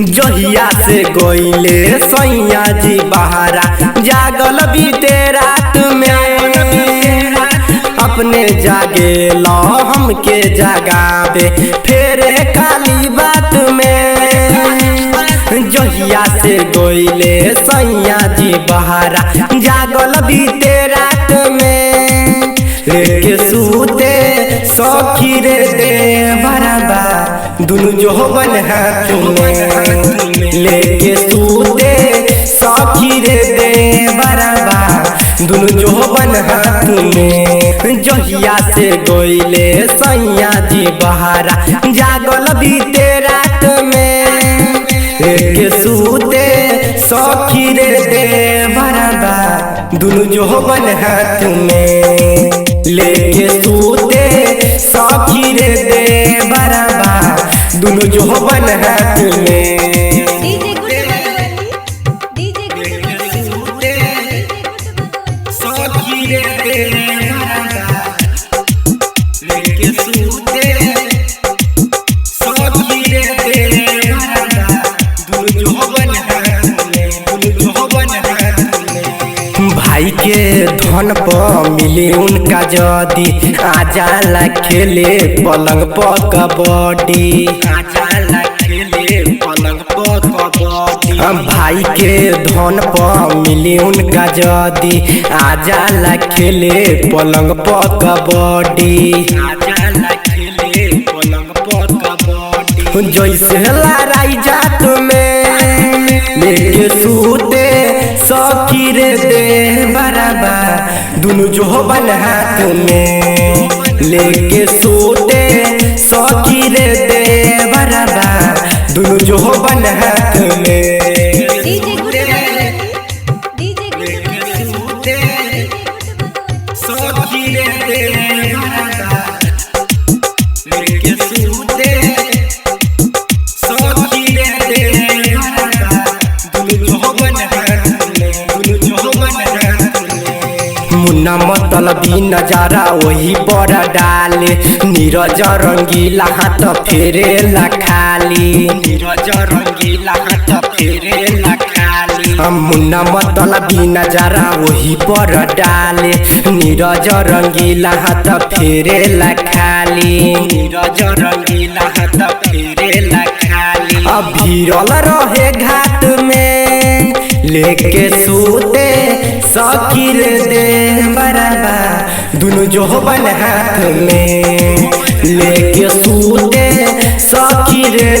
जहिया से गोइले सैया जी बहारा जागल बीते रात में अपने जागे लो हमके जगावे फेरे काली बात में। जहिया से गोइले सैया जी बहारा जागल बीते रात में लेके सूते सखी रे दे बराबा दुनु जोबन हाथ में लेके सूते सखी रे दे बराबा दुनु जोबन हाथ में। जहिया से गोइले सैया जी बहारा जागल बीते रात में लेके सूते सखी रे दे बराबा दुनु जोबन हाथ में लेके सूते सखी रे दे बराबा दुनु जोबन हाथ में। भाई के धन पर मिले उनका जदी आजाला खेले पलंग पर कबड्डी आजाला खेले पलंग पर कबड्डी। भाई के धन पर मिले उनका जदी आजाला खेले पलंग पर कबड्डी आजाला खेले पलंग पर कबड्डी। जैसे लड़ाई जात में लेके सूते सखी रे दे बराबा दुनु जोबन हाथ में लेके सूते सखी रे दे बराबा दुनु जोबन हाथ में। मुन्ना मतलबी नजारा वही पर डाले नीरज रंगीला हाथ फेरे ला खाली नीरज रंगीला हाथ फेरे ला खाली। मुन्ना मतलबी नजारा वही पर डाले नीरज रंगीला हाथ फेरे ला खाली नीरज रंगीला हाथ फेरे ला खाली। अब भीरल रहे घाट में लेके सूते सखी रे दे बराबा दुनु जोबन हाथ में लेके सूते सखी रे